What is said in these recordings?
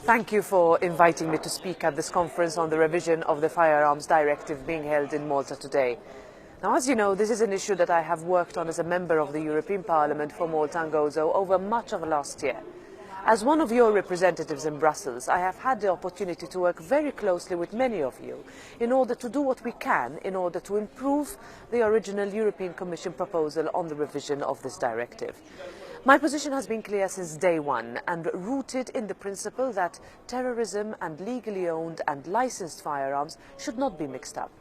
Thank you for inviting me to speak at this conference on the revision of the Firearms Directive being held in Malta today. Now, as you know, this is an issue that I have worked on as a member of the European Parliament for Malta and Gozo over much of last year. As one of your representatives in Brussels, I have had the opportunity to work very closely with many of you in order to do what we can in order to improve the original European Commission proposal on the revision of this directive. My position has been clear since day one and rooted in the principle that terrorism and legally owned and licensed firearms should not be mixed up.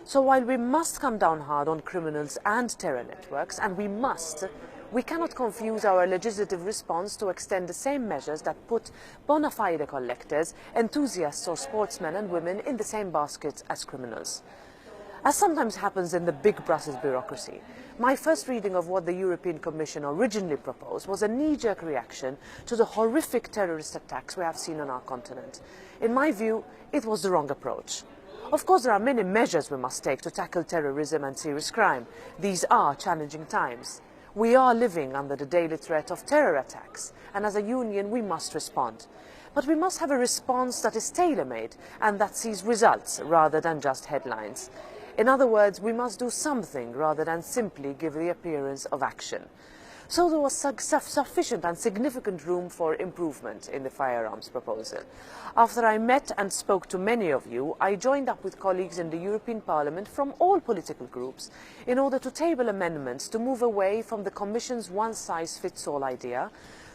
So while we must come down hard on criminals and terror networks, and we cannot confuse our legislative response to extend the same measures that put bona fide collectors, enthusiasts or sportsmen and women in the same basket as criminals. As sometimes happens in the big Brussels bureaucracy, my first reading of what the European Commission originally proposed was a knee-jerk reaction to the horrific terrorist attacks we have seen on our continent. In my view, it was the wrong approach. Of course, there are many measures we must take to tackle terrorism and serious crime. These are challenging times. We are living under the daily threat of terror attacks, and as a union we must respond. But we must have a response that is tailor-made and that sees results rather than just headlines. In other words, we must do something rather than simply give the appearance of action. So there was sufficient and significant room for improvement in the firearms proposal. After I met and spoke to many of you, I joined up with colleagues in the European Parliament from all political groups in order to table amendments to move away from the Commission's one-size-fits-all idea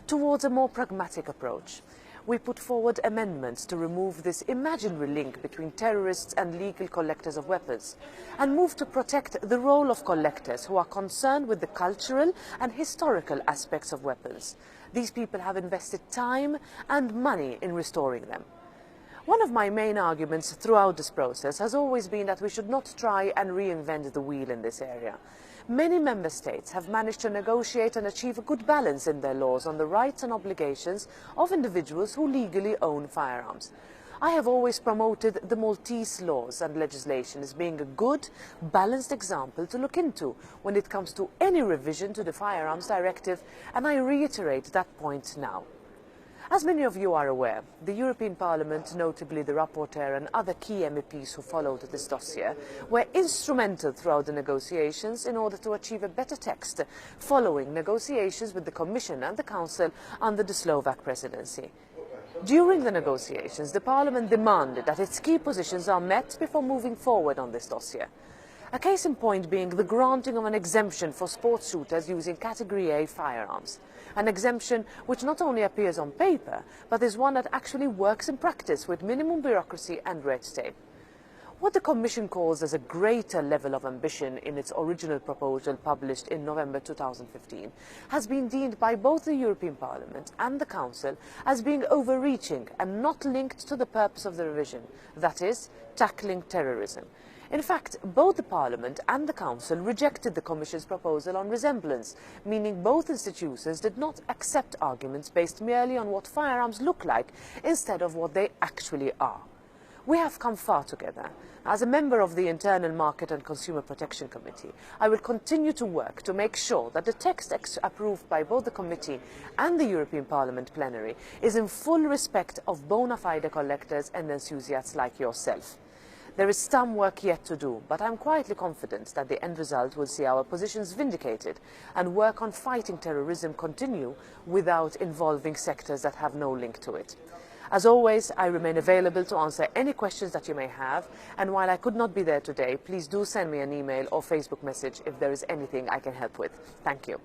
towards a more pragmatic approach. We put forward amendments to remove this imaginary link between terrorists and legal collectors of weapons and move to protect the role of collectors who are concerned with the cultural and historical aspects of weapons. These people have invested time and money in restoring them. One of my main arguments throughout this process has always been that we should not try and reinvent the wheel in this area. Many member states have managed to negotiate and achieve a good balance in their laws on the rights and obligations of individuals who legally own firearms. I have always promoted the Maltese laws and legislation as being a good, balanced example to look into when it comes to any revision to the Firearms Directive, and I reiterate that point now. As many of you are aware, the European Parliament, notably the rapporteur and other key MEPs who followed this dossier, were instrumental throughout the negotiations in order to achieve a better text following negotiations with the Commission and the Council under the Slovak presidency. During the negotiations, the Parliament demanded that its key positions are met before moving forward on this dossier. A case in point being the granting of an exemption for sports shooters using Category A firearms. An exemption which not only appears on paper, but is one that actually works in practice with minimum bureaucracy and red tape. What the Commission calls as a greater level of ambition in its original proposal published in November 2015 has been deemed by both the European Parliament and the Council as being overreaching and not linked to the purpose of the revision, that is, tackling terrorism. In fact, both the Parliament and the Council rejected the Commission's proposal on resemblance, meaning both institutions did not accept arguments based merely on what firearms look like instead of what they actually are. We have come far together. As a member of the Internal Market and Consumer Protection Committee, I will continue to work to make sure that the text approved by both the Committee and the European Parliament plenary is in full respect of bona fide collectors and enthusiasts like yourself. There is some work yet to do, but I am quietly confident that the end result will see our positions vindicated and work on fighting terrorism continue without involving sectors that have no link to it. As always, I remain available to answer any questions that you may have, and while I could not be there today, please do send me an email or Facebook message if there is anything I can help with. Thank you.